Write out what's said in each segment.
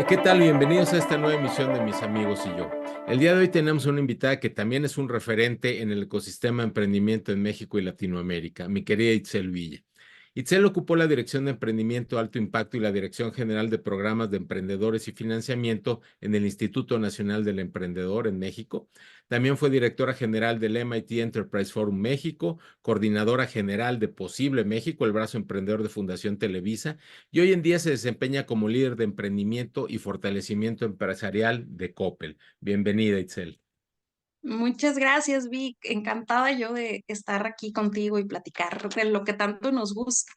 ¿Qué tal? Bienvenidos a esta nueva emisión de Mis Amigos y yo. El día de hoy tenemos una invitada que también es un referente en el ecosistema de emprendimiento en México y Latinoamérica, mi querida Itzel Villa. Itzel ocupó la Dirección de Emprendimiento Alto Impacto y la Dirección General de Programas de Emprendedores y Financiamiento en el Instituto Nacional del Emprendedor en México. También fue directora general del MIT Enterprise Forum México, coordinadora general de Posible México, el brazo emprendedor de Fundación Televisa, y hoy en día se desempeña como líder de emprendimiento y fortalecimiento empresarial de Coppel. Bienvenida, Itzel. Muchas gracias, Vic. Encantada yo de estar aquí contigo y platicar de lo que tanto nos gusta.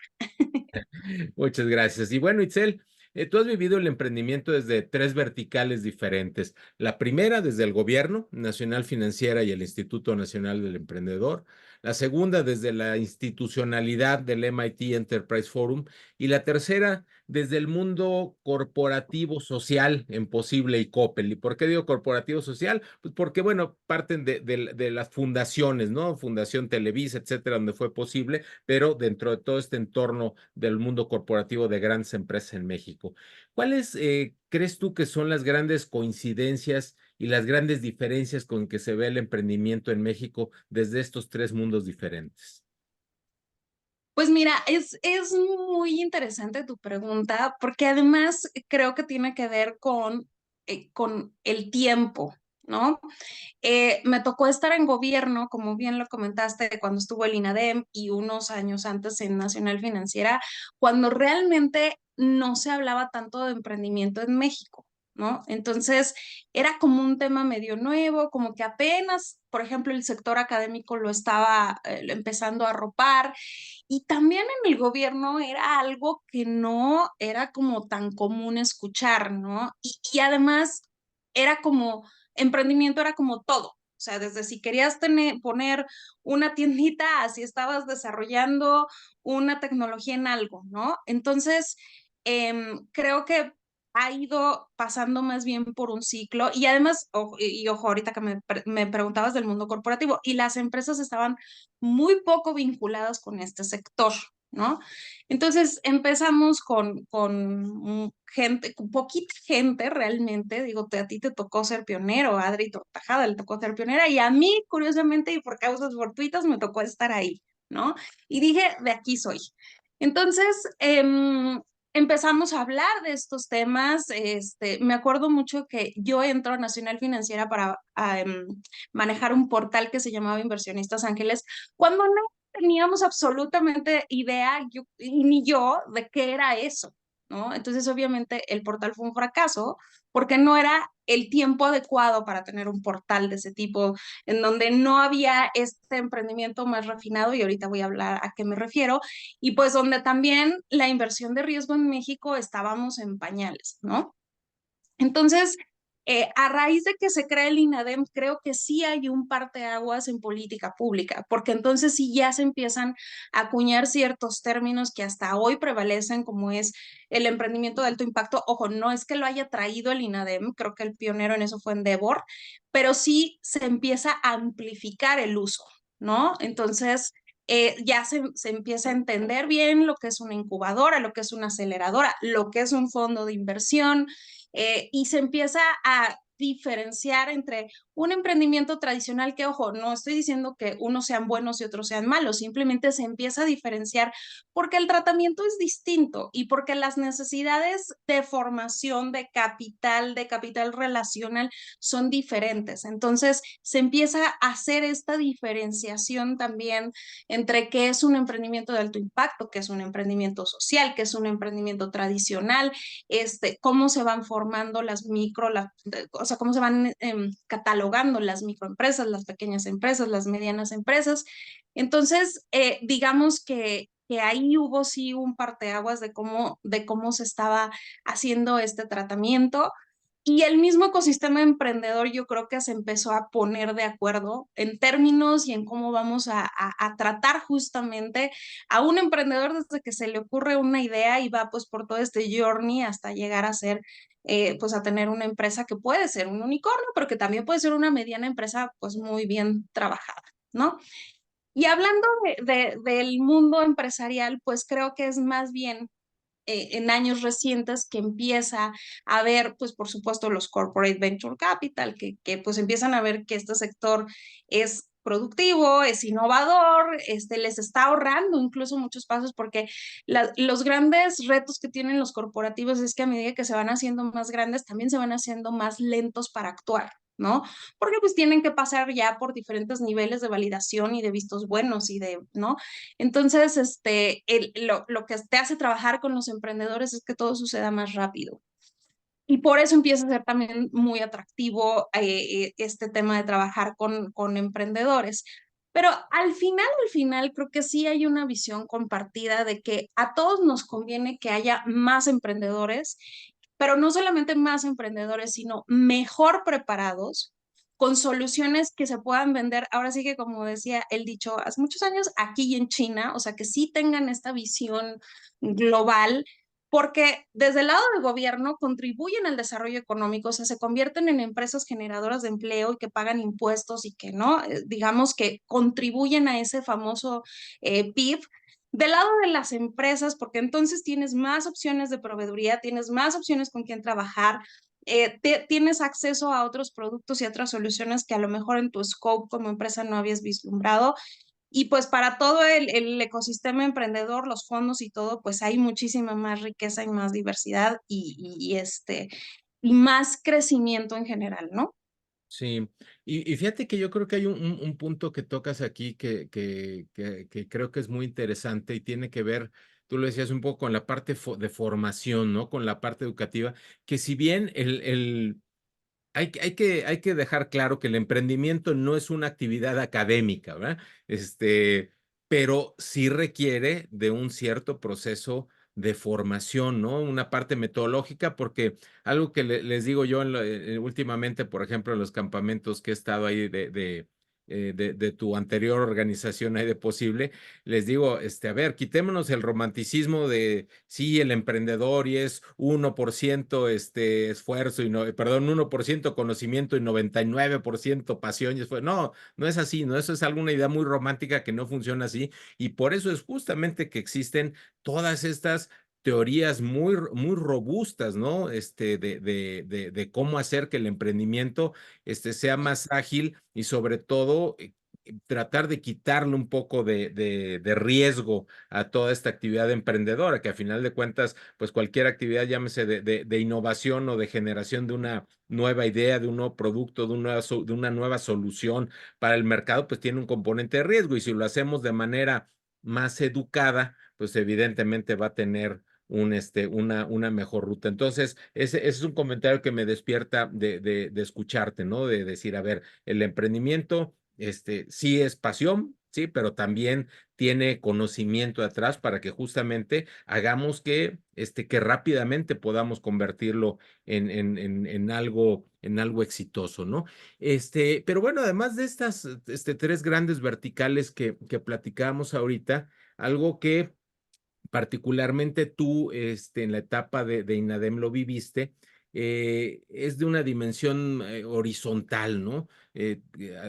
Muchas gracias. Y bueno, Itzel, tú has vivido el emprendimiento desde tres verticales diferentes. La primera, desde el Gobierno Nacional Financiera y el Instituto Nacional del Emprendedor. La segunda, desde la institucionalidad del MIT Enterprise Forum. Y la tercera, desde el mundo corporativo social en Posible y Coppel. ¿Y por qué digo corporativo social? Pues porque, bueno, parten de las fundaciones, ¿no? Fundación Televisa, etcétera, donde fue posible, pero dentro de todo este entorno del mundo corporativo de grandes empresas en México. ¿Cuáles crees tú que son las grandes coincidencias y las grandes diferencias con que se ve el emprendimiento en México desde estos tres mundos diferentes? Pues mira, es muy interesante tu pregunta porque además creo que tiene que ver con el tiempo, ¿no? Me tocó estar en gobierno, como bien lo comentaste, cuando estuvo el INADEM y unos años antes en Nacional Financiera, cuando realmente no se hablaba tanto de emprendimiento en México, ¿no? Entonces, era como un tema medio nuevo, como que apenas, por ejemplo, el sector académico lo estaba empezando a arropar y también en el gobierno era algo que no era como tan común escuchar, ¿no? Y además era como emprendimiento era como todo. O sea, desde si querías poner una tiendita, así estabas desarrollando una tecnología en algo, ¿no? Entonces, creo que ha ido pasando más bien por un ciclo y además, ojo, ahorita que me preguntabas del mundo corporativo y las empresas estaban muy poco vinculadas con este sector, ¿no? Entonces empezamos con gente, con poquita gente realmente, digo, a ti te tocó ser pionero, a Adri Tortajada le tocó ser pionera y a mí, curiosamente y por causas fortuitas, me tocó estar ahí, ¿no? Y dije, de aquí soy. Entonces, empezamos a hablar de estos temas. Me acuerdo mucho que yo entro a Nacional Financiera para manejar un portal que se llamaba Inversionistas Ángeles, cuando no teníamos absolutamente idea, ni yo, de qué era eso, ¿no? Entonces, obviamente, el portal fue un fracaso porque no era el tiempo adecuado para tener un portal de ese tipo, en donde no había este emprendimiento más refinado, y ahorita voy a hablar a qué me refiero, y pues donde también la inversión de riesgo en México estábamos en pañales, ¿no? Entonces, a raíz de que se crea el INADEM, creo que sí hay un parteaguas en política pública, porque entonces sí ya se empiezan a acuñar ciertos términos que hasta hoy prevalecen, como es el emprendimiento de alto impacto. Ojo, no es que lo haya traído el INADEM, creo que el pionero en eso fue Endeavor, pero sí se empieza a amplificar el uso, ¿no? Entonces, ya se empieza a entender bien lo que es una incubadora, lo que es una aceleradora, lo que es un fondo de inversión, y se empieza a diferenciar entre un emprendimiento tradicional que, ojo, no estoy diciendo que unos sean buenos y otros sean malos, simplemente se empieza a diferenciar porque el tratamiento es distinto y porque las necesidades de formación de capital relacional son diferentes. Entonces se empieza a hacer esta diferenciación también entre qué es un emprendimiento de alto impacto, qué es un emprendimiento social, qué es un emprendimiento tradicional, cómo se van formando o sea, cómo se van catalogando las microempresas, las pequeñas empresas, las medianas empresas. Entonces, digamos que ahí hubo sí un parteaguas de cómo se estaba haciendo este tratamiento. Y el mismo ecosistema emprendedor yo creo que se empezó a poner de acuerdo en términos y en cómo vamos a tratar justamente a un emprendedor desde que se le ocurre una idea y va pues por todo este journey hasta llegar a ser, pues a tener una empresa que puede ser un unicornio, pero que también puede ser una mediana empresa pues muy bien trabajada, ¿no? Y hablando del mundo empresarial, pues creo que es más bien en años recientes que empieza a ver, pues por supuesto, los corporate venture capital, que pues empiezan a ver que este sector es productivo, es innovador, les está ahorrando incluso muchos pasos, porque los grandes retos que tienen los corporativos es que a medida que se van haciendo más grandes, también se van haciendo más lentos para actuar, ¿no? Porque pues tienen que pasar ya por diferentes niveles de validación y de vistos buenos y de, ¿no? Entonces, lo que te hace trabajar con los emprendedores es que todo suceda más rápido. Y por eso empieza a ser también muy atractivo este tema de trabajar con emprendedores. Pero al final, creo que sí hay una visión compartida de que a todos nos conviene que haya más emprendedores, pero no solamente más emprendedores, sino mejor preparados, con soluciones que se puedan vender. Ahora sí que, como decía el dicho, hace muchos años aquí y en China, o sea, que sí tengan esta visión global, porque desde el lado del gobierno contribuyen al desarrollo económico, o sea, se convierten en empresas generadoras de empleo y que pagan impuestos y que, ¿no? Digamos que contribuyen a ese famoso PIB. Del lado de las empresas, porque entonces tienes más opciones de proveeduría, tienes más opciones con quién trabajar, tienes acceso a otros productos y otras soluciones que a lo mejor en tu scope como empresa no habías vislumbrado. Y pues para todo el ecosistema emprendedor, los fondos y todo, pues hay muchísima más riqueza y más diversidad y más crecimiento en general, ¿no? Sí, y fíjate que yo creo que hay un punto que tocas aquí que creo que es muy interesante y tiene que ver, tú lo decías un poco con la parte de formación, ¿no? Con la parte educativa, que si bien hay que dejar claro que el emprendimiento no es una actividad académica, ¿verdad? Pero sí requiere de un cierto proceso de formación, ¿no? Una parte metodológica, porque algo que les digo yo últimamente, por ejemplo, en los campamentos que he estado ahí de tu anterior organización ahí de Posible, les digo, a ver, quitémonos el romanticismo de sí, el emprendedor y es 1% esfuerzo y no, perdón, 1% conocimiento y 99% pasión y esfuerzo. No, no es así, ¿no? Eso es alguna idea muy romántica que no funciona así y por eso es justamente que existen todas estas teorías muy robustas, ¿no? De cómo hacer que el emprendimiento sea más ágil y sobre todo tratar de quitarle un poco de riesgo a toda esta actividad emprendedora, que a final de cuentas, pues cualquier actividad, llámese de innovación o de generación de una nueva idea, de un nuevo producto, de una nueva solución para el mercado, pues tiene un componente de riesgo y si lo hacemos de manera más educada, pues evidentemente va a tener una mejor ruta. Entonces, ese es un comentario que me despierta de escucharte, ¿no? De decir, a ver, el emprendimiento, sí es pasión, sí, pero también tiene conocimiento atrás para que justamente hagamos que rápidamente podamos convertirlo en algo exitoso, ¿no? Pero bueno, además de estas, tres grandes verticales que platicábamos ahorita, algo que particularmente tú, en la etapa de INADEM lo viviste, es de una dimensión horizontal, ¿no?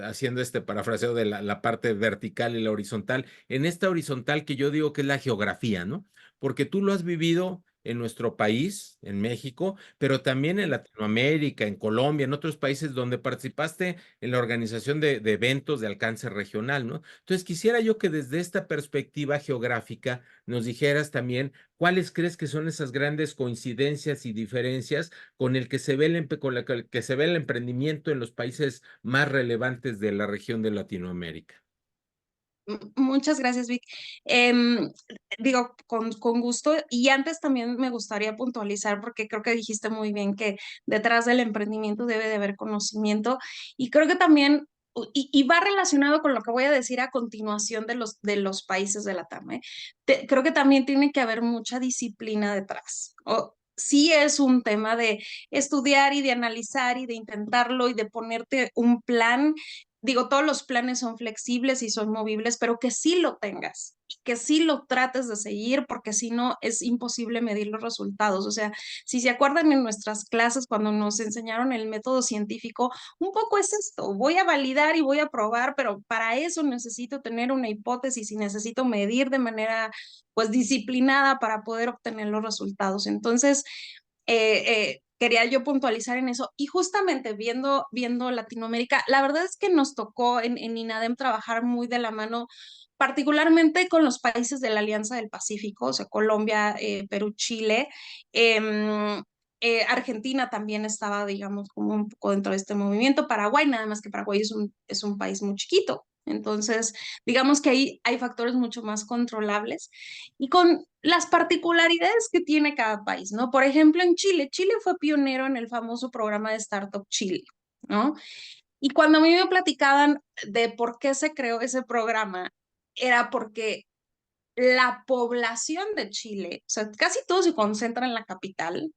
Haciendo este parafraseo de la parte vertical y la horizontal, en esta horizontal que yo digo que es la geografía, ¿no? Porque tú lo has vivido en nuestro país, en México, pero también en Latinoamérica, en Colombia, en otros países donde participaste en la organización de eventos de alcance regional, ¿no? Entonces, quisiera yo que desde esta perspectiva geográfica, nos dijeras también cuáles crees que son esas grandes coincidencias y diferencias con el que se ve con la que se ve el emprendimiento en los países más relevantes de la región de Latinoamérica. Muchas gracias, Vic. Em, Digo, con gusto. Y antes también me gustaría puntualizar, porque creo que dijiste muy bien que detrás del emprendimiento debe de haber conocimiento. Y creo que también, y va relacionado con lo que voy a decir a continuación de los países de la TAM, ¿eh? Creo que también tiene que haber mucha disciplina detrás. Sí es un tema de estudiar y de analizar y de intentarlo y de ponerte un plan, digo, todos los planes son flexibles y son movibles, pero que sí lo tengas y que sí lo trates de seguir, porque si no es imposible medir los resultados. O sea, si se acuerdan en nuestras clases cuando nos enseñaron el método científico, un poco es esto, voy a validar y voy a probar, pero para eso necesito tener una hipótesis y necesito medir de manera pues disciplinada para poder obtener los resultados. Entonces, quería yo puntualizar en eso. Y justamente viendo Latinoamérica, la verdad es que nos tocó en INADEM trabajar muy de la mano, particularmente con los países de la Alianza del Pacífico, o sea, Colombia, Perú, Chile. Eh, Argentina también estaba, digamos, como un poco dentro de este movimiento. Paraguay, nada más que Paraguay es un país muy chiquito. Entonces, digamos que ahí hay factores mucho más controlables y con las particularidades que tiene cada país, ¿no? Por ejemplo, en Chile, Chile fue pionero en el famoso programa de Startup Chile, ¿no? Y cuando a mí me platicaban de por qué se creó ese programa, era porque la población de Chile, o sea, casi todo se concentra en la capital,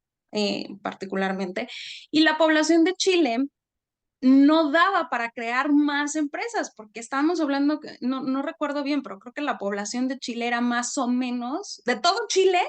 particularmente, y la población de Chile no daba para crear más empresas, porque estábamos hablando, no recuerdo bien, pero creo que la población de Chile era más o menos, de todo Chile,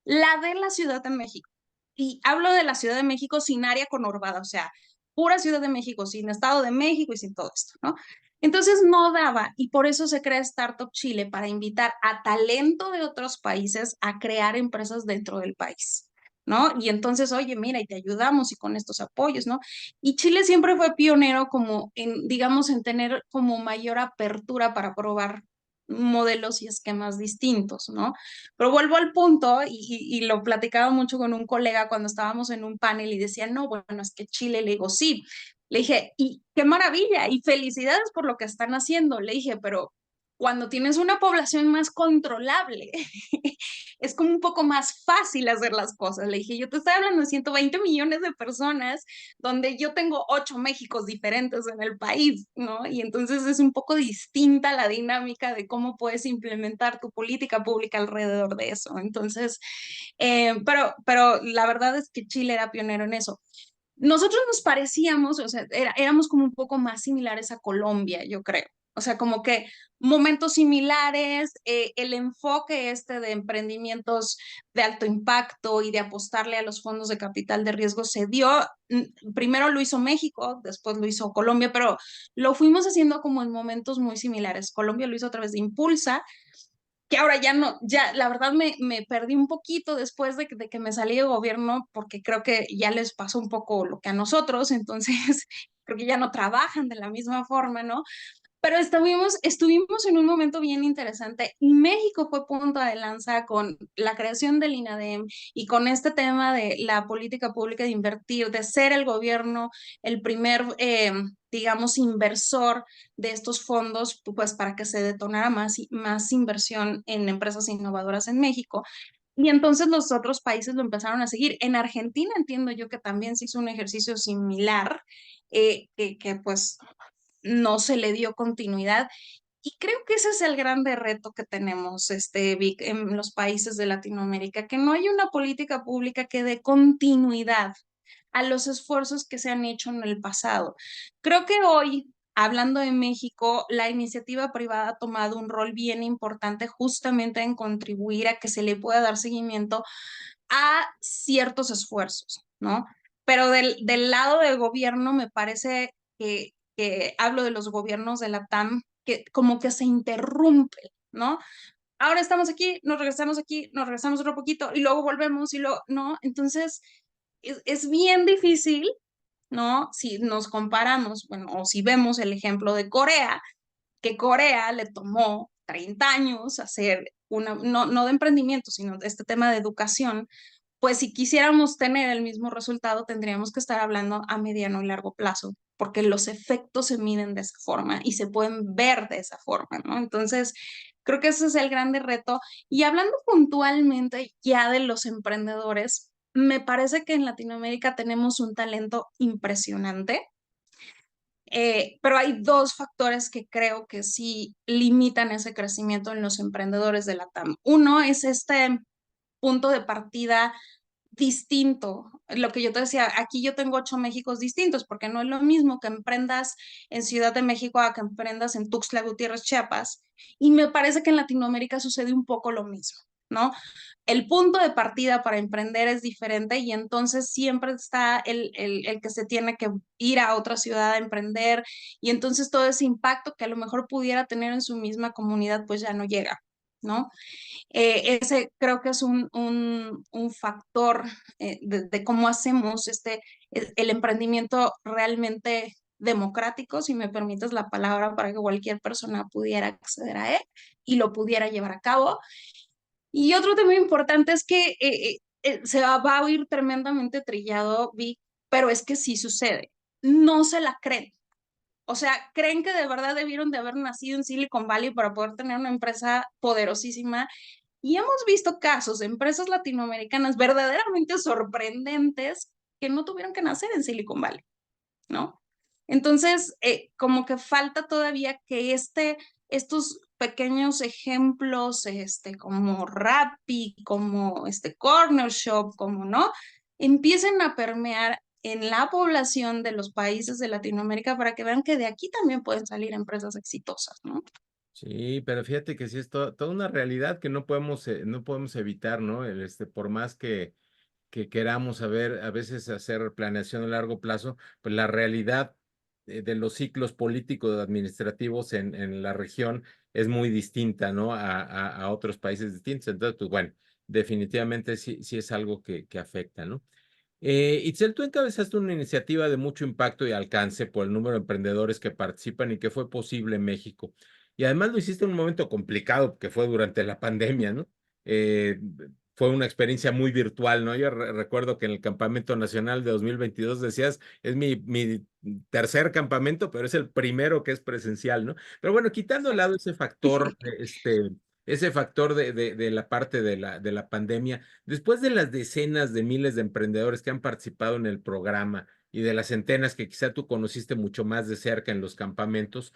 la de la Ciudad de México. Y hablo de la Ciudad de México sin área conurbada, o sea, pura Ciudad de México, sin Estado de México y sin todo esto, ¿no? Entonces no daba y por eso se crea Startup Chile para invitar a talento de otros países a crear empresas dentro del país, ¿no? Y entonces, oye, mira, y te ayudamos y con estos apoyos, ¿no? Y Chile siempre fue pionero como en, digamos, en tener como mayor apertura para probar modelos y esquemas distintos, ¿no? Pero vuelvo al punto y lo platicaba mucho con un colega cuando estábamos en un panel y decía, no, bueno, es que Chile, le digo, sí. Le dije, y qué maravilla, y felicidades por lo que están haciendo. Le dije, pero cuando tienes una población más controlable, es como un poco más fácil hacer las cosas. Le dije, yo te estoy hablando de 120 millones de personas, donde yo tengo 8 Méxicos diferentes en el país, ¿no? Y entonces es un poco distinta la dinámica de cómo puedes implementar tu política pública alrededor de eso. Entonces, pero la verdad es que Chile era pionero en eso. Nosotros nos parecíamos, o sea, éramos como un poco más similares a Colombia, yo creo. O sea, como que momentos similares, el enfoque este de emprendimientos de alto impacto y de apostarle a los fondos de capital de riesgo se dio, primero lo hizo México, después lo hizo Colombia, pero lo fuimos haciendo como en momentos muy similares. Colombia lo hizo a través de Impulsa, que ahora ya no, ya la verdad me perdí un poquito después de que me salí de gobierno, porque creo que ya les pasó un poco lo que a nosotros, entonces creo que ya no trabajan de la misma forma, ¿no? Pero estuvimos en un momento bien interesante y México fue punta de lanza con la creación del INADEM y con este tema de la política pública de invertir, de ser el gobierno el primer, digamos, inversor de estos fondos, pues para que se detonara más inversión en empresas innovadoras en México. Y entonces los otros países lo empezaron a seguir. En Argentina entiendo yo que también se hizo un ejercicio similar, que pues no se le dio continuidad. Y creo que ese es el grande reto que tenemos, Vic, en los países de Latinoamérica, que no hay una política pública que dé continuidad a los esfuerzos que se han hecho en el pasado. Creo que hoy, hablando de México, la iniciativa privada ha tomado un rol bien importante justamente en contribuir a que se le pueda dar seguimiento a ciertos esfuerzos, ¿no? Pero del lado del gobierno me parece que hablo de los gobiernos de la TAM, que como que se interrumpe, ¿no? Ahora estamos aquí, nos regresamos otro poquito y luego volvemos y luego, ¿no? Entonces, es bien difícil, ¿no? Si nos comparamos, bueno, o si vemos el ejemplo de Corea, que Corea le tomó 30 años hacer una, no de emprendimiento, sino de este tema de educación, pues si quisiéramos tener el mismo resultado, tendríamos que estar hablando a mediano y largo plazo, porque los efectos se miden de esa forma y se pueden ver de esa forma, ¿no? Entonces, creo que ese es el grande reto. Y hablando puntualmente ya de los emprendedores, me parece que en Latinoamérica tenemos un talento impresionante, pero hay dos factores que creo que sí limitan ese crecimiento en los emprendedores de la TAM. Uno es este punto de partida distinto. Lo que yo te decía, aquí yo tengo 8 Méxicos distintos, porque no es lo mismo que emprendas en Ciudad de México a que emprendas en Tuxtla Gutiérrez, Chiapas. Y me parece que en Latinoamérica sucede un poco lo mismo, ¿no? El punto de partida para emprender es diferente y entonces siempre está el que se tiene que ir a otra ciudad a emprender y entonces todo ese impacto que a lo mejor pudiera tener en su misma comunidad pues ya no llega, ¿no? Ese creo que es un factor de cómo hacemos el emprendimiento realmente democrático, si me permites la palabra, para que cualquier persona pudiera acceder a él y lo pudiera llevar a cabo. Y otro tema importante es que va a oír tremendamente trillado, Vic, pero es que sí sucede. No se la creen. O sea, creen que de verdad debieron de haber nacido en Silicon Valley para poder tener una empresa poderosísima y hemos visto casos de empresas latinoamericanas verdaderamente sorprendentes que no tuvieron que nacer en Silicon Valley, ¿no? Entonces, como que falta todavía que estos pequeños ejemplos, como Rappi, como Corner Shop, como, ¿no? Empiecen a permear en la población de los países de Latinoamérica para que vean que de aquí también pueden salir empresas exitosas, ¿no? Sí, pero fíjate que sí es toda una realidad que no podemos evitar, ¿no? Por más que queramos saber, a veces hacer planeación a largo plazo, pues la realidad de los ciclos políticos administrativos en la región es muy distinta, ¿no? A otros países distintos. Entonces, pues bueno, definitivamente sí, sí es algo que afecta, ¿no? Itzel, tú encabezaste una iniciativa de mucho impacto y alcance por el número de emprendedores que participan y que fue posible en México. Y además lo hiciste en un momento complicado, que fue durante la pandemia, ¿no? Eh, Fue una experiencia muy virtual, ¿no? Yo recuerdo que en el Campamento Nacional de 2022 decías, es mi tercer campamento, pero es el primero que es presencial, ¿no? Pero bueno, quitando de lado ese factor de la parte de la pandemia. Después de las decenas de miles de emprendedores que han participado en el programa y de las centenas que quizá tú conociste mucho más de cerca en los campamentos,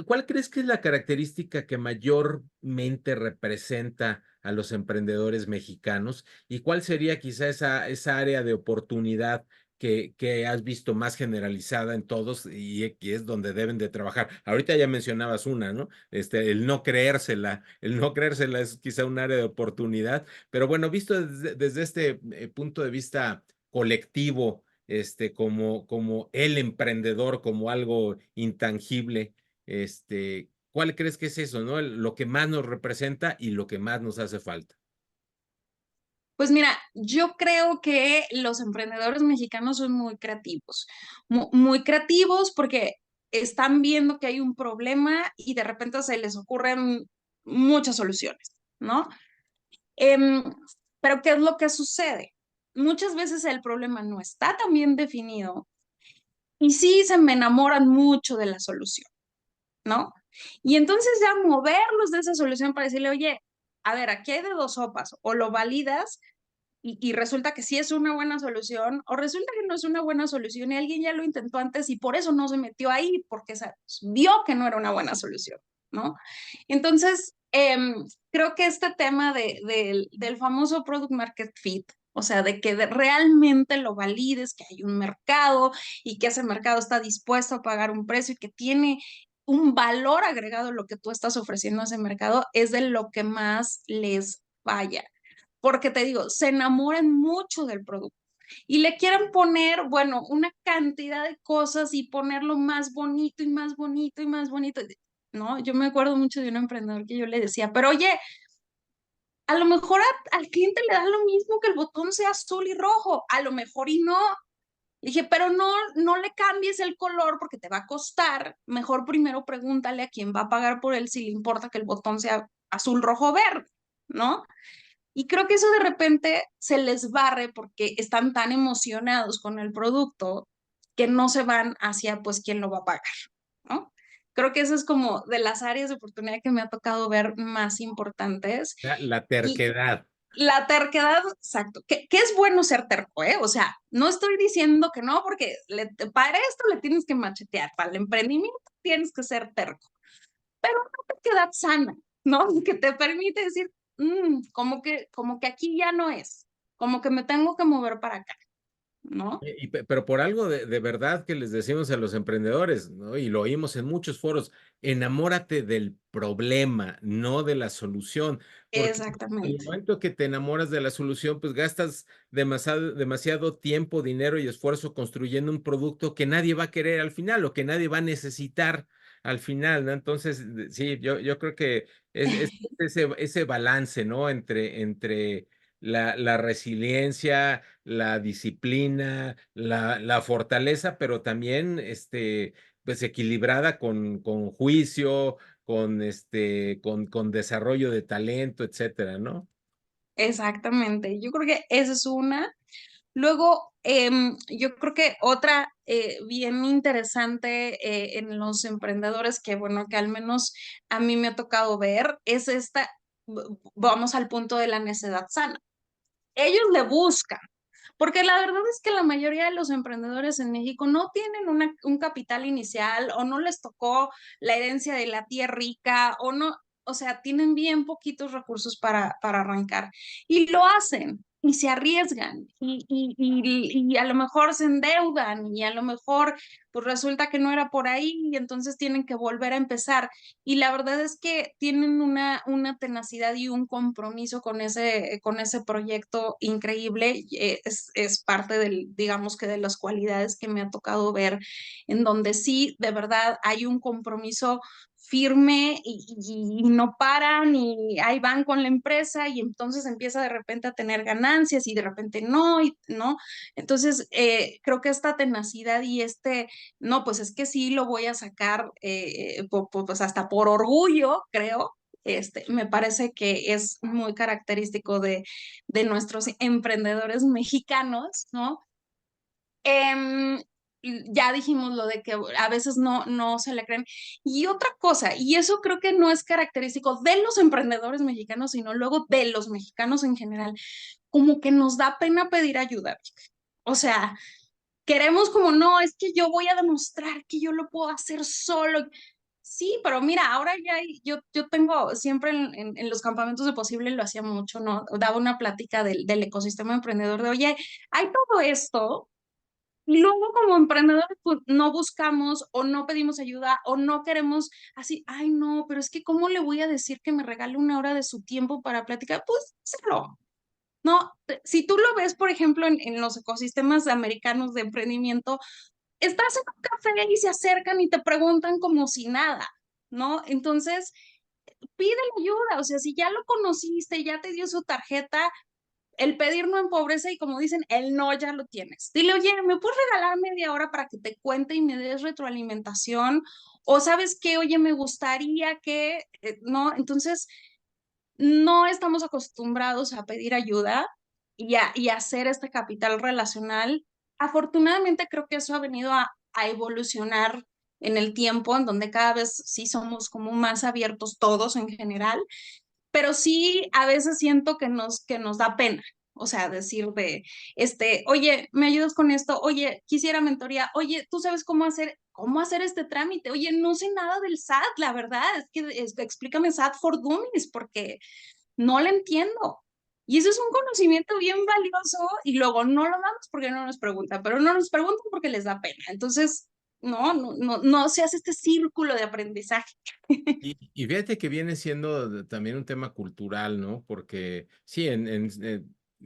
¿cuál crees que es la característica que mayormente representa a los emprendedores mexicanos? ¿Y cuál sería quizá esa área de oportunidad que has visto más generalizada en todos y que es donde deben de trabajar? Ahorita ya mencionabas una, ¿no? El no creérsela es quizá un área de oportunidad, pero bueno, visto desde este punto de vista colectivo, como el emprendedor, como algo intangible, ¿cuál crees que es eso, no? Lo que más nos representa y lo que más nos hace falta. Pues mira, yo creo que los emprendedores mexicanos son muy creativos, muy creativos porque están viendo que hay un problema y de repente se les ocurren muchas soluciones, ¿no? Em, pero ¿qué es lo que sucede? Muchas veces el problema no está tan bien definido y sí se me enamoran mucho de la solución, ¿no? Y entonces ya moverlos de esa solución para decirle, oye, a ver, aquí hay de dos sopas, o lo validas y resulta que sí es una buena solución, o resulta que no es una buena solución y alguien ya lo intentó antes y por eso no se metió ahí, porque vio que no era una buena solución, ¿no? Entonces, creo que este tema del famoso product market fit, o sea, de que realmente lo valides, que hay un mercado y que ese mercado está dispuesto a pagar un precio y que tiene un valor agregado lo que tú estás ofreciendo a ese mercado, es de lo que más les falla porque te digo, se enamoran mucho del producto y le quieren poner, bueno, una cantidad de cosas y ponerlo más bonito y más bonito y más bonito. No, yo me acuerdo mucho de un emprendedor que yo le decía, pero oye, a lo mejor al cliente le da lo mismo que el botón sea azul y rojo, a lo mejor y no. Le dije, pero no le cambies el color porque te va a costar. Mejor primero pregúntale a quién va a pagar por él si le importa que el botón sea azul, rojo, verde, ¿no? Y creo que eso de repente se les barre porque están tan emocionados con el producto que no se van hacia pues quién lo va a pagar, ¿no? Creo que eso es como de las áreas de oportunidad que me ha tocado ver más importantes. La Y terquedad. la terquedad, exacto, que es bueno ser terco, ¿eh? O sea, no estoy diciendo que no, porque para esto le tienes que machetear, para el emprendimiento tienes que ser terco, pero una terquedad sana, ¿no? Que te permite decir, como que aquí ya no es. como que me tengo que mover para acá, ¿no? Pero por algo de verdad que les decimos a los emprendedores, ¿no? Y lo oímos en muchos foros, enamórate del problema, no de la solución, porque en el Exactamente. momento que te enamoras de la solución, pues gastas demasiado tiempo, dinero y esfuerzo construyendo un producto que nadie va a querer al final o que nadie va a necesitar al final, ¿no? Entonces, sí, yo creo que es ese balance, ¿no? Entre la resiliencia, la disciplina, la fortaleza, pero también pues equilibrada con juicio, con desarrollo de talento, etcétera, ¿no? Exactamente. Yo creo que esa es una. Luego, yo creo que otra bien interesante en los emprendedores que, bueno, que al menos a mí me ha tocado ver, es esta, vamos al punto de la necedad sana. Ellos le buscan, porque la verdad es que la mayoría de los emprendedores en México no tienen un capital inicial o no les tocó la herencia de la tía rica o no, o sea, tienen bien poquitos recursos para arrancar y lo hacen y se arriesgan y a lo mejor se endeudan y a lo mejor pues resulta que no era por ahí y entonces tienen que volver a empezar. Y la verdad es que tienen una tenacidad y un compromiso con ese proyecto increíble. Es parte del, digamos que de las cualidades que me ha tocado ver, en donde sí, de verdad, hay un compromiso firme y no paran y ahí van con la empresa y entonces empieza de repente a tener ganancias y de repente no, y no. Entonces, creo que esta tenacidad y no, pues es que sí lo voy a sacar, pues hasta por orgullo, creo. Me parece que es muy característico de nuestros emprendedores mexicanos, ¿no? Em, ya dijimos lo de que a veces no se le creen. Y otra cosa, y eso creo que no es característico de los emprendedores mexicanos, sino luego de los mexicanos en general, como que nos da pena pedir ayuda. O sea, queremos como, no, es que yo voy a demostrar que yo lo puedo hacer solo. Sí, pero mira, ahora yo tengo siempre en los campamentos de posible lo hacía mucho, ¿no? Daba una plática del ecosistema emprendedor de, oye, hay todo esto, y luego como emprendedores pues, no buscamos o no pedimos ayuda o no queremos así, ay no, pero es que ¿cómo le voy a decir que me regale una hora de su tiempo para platicar? Pues, hazlo. No, si tú lo ves, por ejemplo, en los ecosistemas americanos de emprendimiento, estás en un café y se acercan y te preguntan como si nada, ¿no? Entonces, pídele ayuda, o sea, si ya lo conociste, ya te dio su tarjeta, el pedir no empobrece y como dicen, el no ya lo tienes. Dile, oye, ¿me puedes regalar media hora para que te cuente y me des retroalimentación? O sabes qué, oye, me gustaría que, ¿no? Entonces, no estamos acostumbrados a pedir ayuda y a hacer este capital relacional. Afortunadamente creo que eso ha venido a evolucionar en el tiempo, en donde cada vez sí somos como más abiertos todos en general, pero sí a veces siento que nos da pena. O sea, decir de, oye, ¿me ayudas con esto? Oye, quisiera mentoría. Oye, ¿tú sabes cómo hacer este trámite? Oye, no sé nada del SAT, la verdad. Explícame SAT for Dummies, porque no lo entiendo. Y eso es un conocimiento bien valioso y luego no lo damos porque no nos preguntan, pero no nos preguntan porque les da pena. Entonces, no se hace este círculo de aprendizaje. Y fíjate que viene siendo también un tema cultural, ¿no? Porque sí,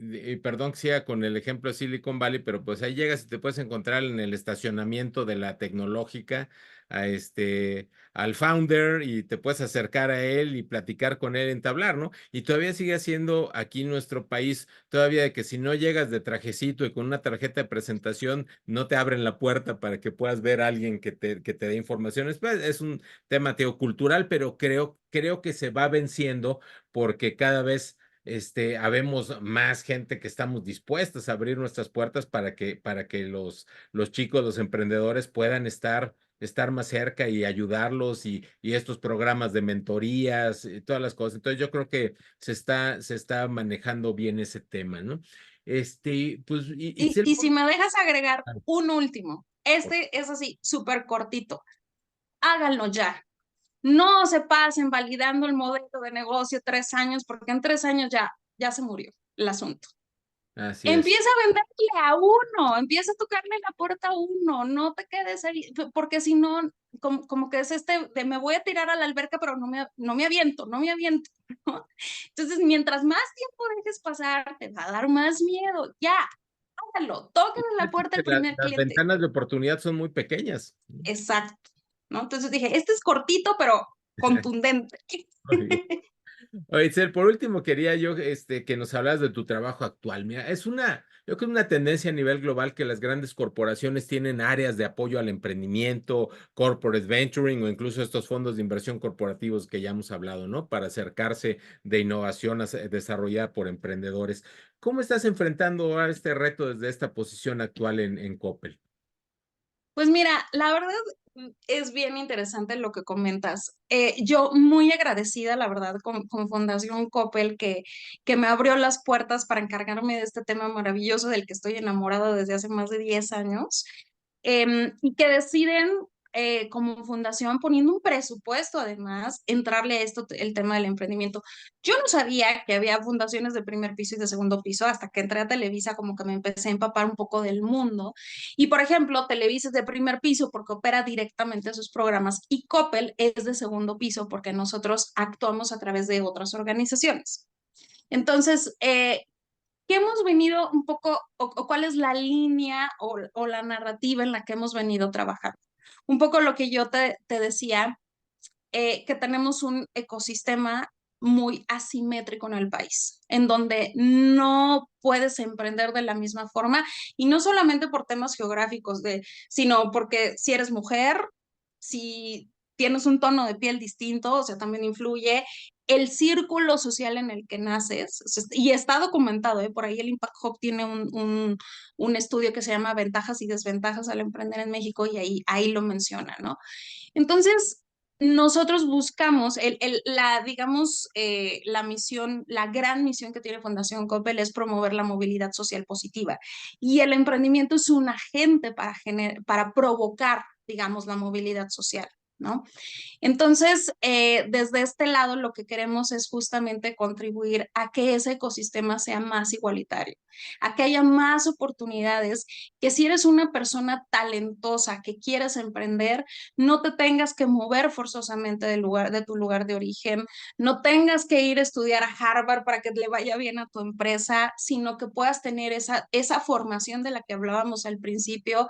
y perdón que sea con el ejemplo de Silicon Valley, pero pues ahí llegas y te puedes encontrar en el estacionamiento de la tecnológica al founder y te puedes acercar a él y platicar con él, entablar, ¿no? Y todavía sigue siendo aquí en nuestro país, todavía de que si no llegas de trajecito y con una tarjeta de presentación, no te abren la puerta para que puedas ver a alguien que te dé información. Es un tema teocultural, pero creo que se va venciendo porque cada vez habemos más gente que estamos dispuestas a abrir nuestras puertas para que los chicos, los emprendedores puedan estar más cerca y ayudarlos y estos programas de mentorías y todas las cosas. Entonces yo creo que se está manejando bien ese tema, ¿no? Pues, Y, Itzel, y si me dejas agregar un último, este es así, súper cortito, háganlo ya. No se pasen validando el modelo de negocio 3 años, porque en 3 años ya se murió el asunto. Así es. Empieza a venderle a uno, empieza a tocarle la puerta a uno, no te quedes ahí, porque si no, como que es de me voy a tirar a la alberca, pero no me aviento, no me aviento, ¿no? Entonces, mientras más tiempo dejes pasar, te va a dar más miedo. Ya, hágalo, tóquenle la puerta al primer Las cliente. ventanas de oportunidad son muy pequeñas. Exacto, ¿no? Entonces dije, este es cortito, pero contundente. Muy bien. Oye, Itzel, por último quería yo que nos hablas de tu trabajo actual. Mira, yo creo que es una tendencia a nivel global que las grandes corporaciones tienen áreas de apoyo al emprendimiento, corporate venturing o incluso estos fondos de inversión corporativos que ya hemos hablado, ¿no? Para acercarse de innovación desarrollada por emprendedores. ¿Cómo estás enfrentando ahora este reto desde esta posición actual en Coppel? Pues mira, la verdad es bien interesante lo que comentas. Yo muy agradecida, la verdad, con Fundación Coppel que me abrió las puertas para encargarme de este tema maravilloso del que estoy enamorada desde hace más de 10 años, y que deciden como fundación poniendo un presupuesto además, entrarle a esto, el tema del emprendimiento. Yo no sabía que había fundaciones de primer piso y de segundo piso hasta que entré a Televisa, como que me empecé a empapar un poco del mundo. Y por ejemplo, Televisa es de primer piso porque opera directamente sus programas y Coppel es de segundo piso porque nosotros actuamos a través de otras organizaciones. Entonces, ¿qué hemos venido un poco o cuál es la línea o la narrativa en la que hemos venido trabajando? Un poco lo que yo te decía, que tenemos un ecosistema muy asimétrico en el país, en donde no puedes emprender de la misma forma y no solamente por temas geográficos, sino porque si eres mujer, si tienes un tono de piel distinto, o sea, también influye el círculo social en el que naces, y está documentado, ¿eh? Por ahí el Impact Hub tiene un estudio que se llama Ventajas y Desventajas al Emprender en México y ahí lo menciona, ¿no? Entonces, nosotros buscamos, digamos, la misión, la gran misión que tiene Fundación Coppel es promover la movilidad social positiva. Y el emprendimiento es un agente para provocar, digamos, la movilidad social, ¿no? Entonces, desde este lado, lo que queremos es justamente contribuir a que ese ecosistema sea más igualitario, a que haya más oportunidades, que si eres una persona talentosa que quieres emprender, no te tengas que mover forzosamente de tu lugar de origen, no tengas que ir a estudiar a Harvard para que le vaya bien a tu empresa, sino que puedas tener esa formación de la que hablábamos al principio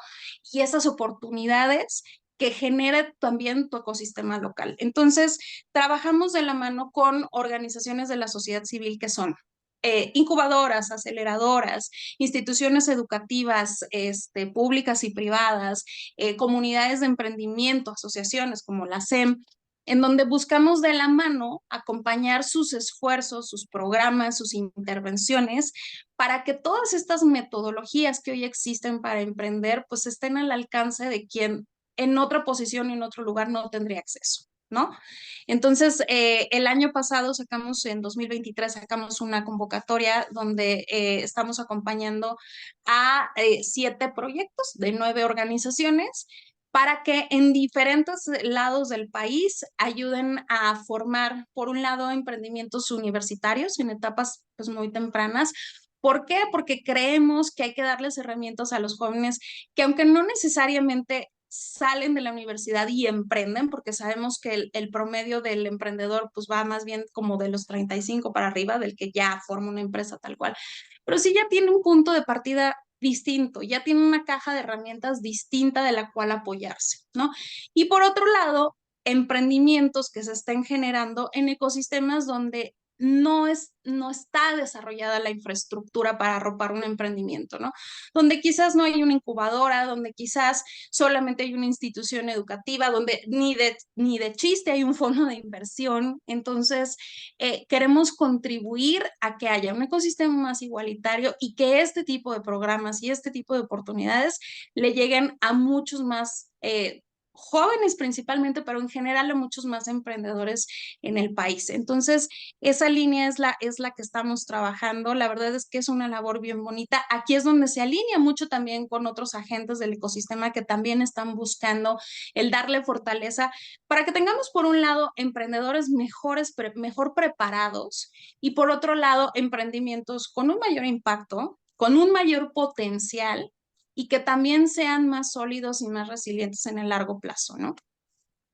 y esas oportunidades que genere también tu ecosistema local. Entonces, trabajamos de la mano con organizaciones de la sociedad civil que son incubadoras, aceleradoras, instituciones educativas públicas y privadas, comunidades de emprendimiento, asociaciones como la SEM, en donde buscamos de la mano acompañar sus esfuerzos, sus programas, sus intervenciones, para que todas estas metodologías que hoy existen para emprender, pues estén al alcance de quien en otra posición y en otro lugar no tendría acceso, ¿no? Entonces, el año pasado en 2023, sacamos una convocatoria donde estamos acompañando a 7 proyectos de 9 organizaciones para que en diferentes lados del país ayuden a formar, por un lado, emprendimientos universitarios en etapas pues, muy tempranas. ¿Por qué? Porque creemos que hay que darles herramientas a los jóvenes que aunque no necesariamente salen de la universidad y emprenden, porque sabemos que el promedio del emprendedor pues va más bien como de los 35 para arriba, del que ya forma una empresa tal cual, pero sí ya tiene un punto de partida distinto, ya tiene una caja de herramientas distinta de la cual apoyarse, ¿no? Y por otro lado, emprendimientos que se estén generando en ecosistemas donde no está desarrollada la infraestructura para arropar un emprendimiento, ¿no? Donde quizás no hay una incubadora, donde quizás solamente hay una institución educativa, donde ni de chiste hay un fondo de inversión. Entonces, queremos contribuir a que haya un ecosistema más igualitario y que este tipo de programas y este tipo de oportunidades le lleguen a muchos más jóvenes principalmente, pero en general a muchos más emprendedores en el país. Entonces, esa línea es la que estamos trabajando. La verdad es que es una labor bien bonita. Aquí es donde se alinea mucho también con otros agentes del ecosistema que también están buscando el darle fortaleza para que tengamos, por un lado, emprendedores mejor preparados y por otro lado, emprendimientos con un mayor impacto, con un mayor potencial y que también sean más sólidos y más resilientes en el largo plazo, ¿no?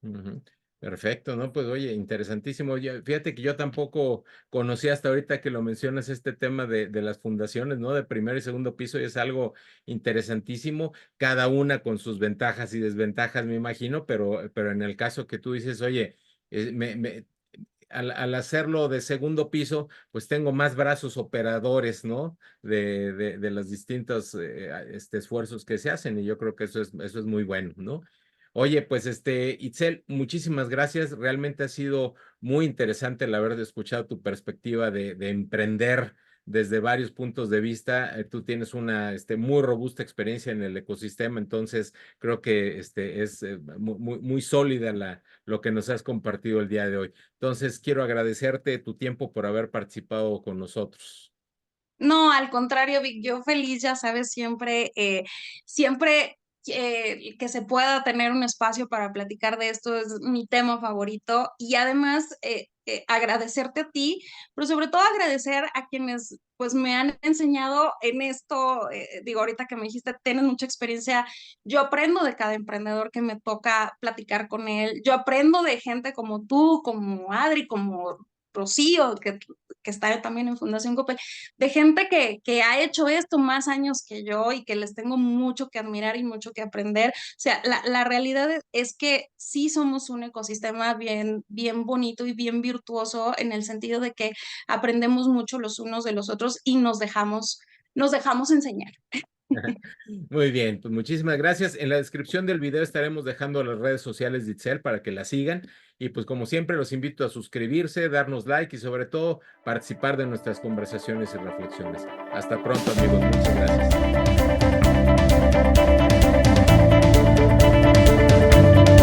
Ujú. Perfecto, ¿no? Pues oye, interesantísimo. Oye, fíjate que yo tampoco conocía hasta ahorita que lo mencionas este tema de las fundaciones, ¿no? De primer y segundo piso y es algo interesantísimo, cada una con sus ventajas y desventajas, me imagino, pero en el caso que tú dices, oye, al hacerlo de segundo piso, pues tengo más brazos operadores, ¿no? De los distintos esfuerzos que se hacen y yo creo que eso es muy bueno, ¿no? Oye, pues Itzel, muchísimas gracias. Realmente ha sido muy interesante el haber escuchado tu perspectiva de emprender desde varios puntos de vista. Tú tienes una muy robusta experiencia en el ecosistema, entonces creo que es muy sólida lo que nos has compartido el día de hoy. Entonces, quiero agradecerte tu tiempo por haber participado con nosotros. No, al contrario, Vic, yo feliz, ya sabes, siempre que se pueda tener un espacio para platicar de esto es mi tema favorito y además agradecerte a ti, pero sobre todo agradecer a quienes pues me han enseñado en esto, digo, ahorita que me dijiste, tienes mucha experiencia, yo aprendo de cada emprendedor que me toca platicar con él, yo aprendo de gente como tú, como Adri, como Rocío, que está también en Fundación Coppel, de gente que ha hecho esto más años que yo y que les tengo mucho que admirar y mucho que aprender. O sea, la realidad es que sí somos un ecosistema bien bonito y bien virtuoso en el sentido de que aprendemos mucho los unos de los otros y nos dejamos enseñar. Muy bien, pues muchísimas gracias. En la descripción del video estaremos dejando las redes sociales de Itzel para que la sigan. Y pues como siempre los invito a suscribirse, darnos like y sobre todo participar de nuestras conversaciones y reflexiones. Hasta pronto amigos, muchas gracias.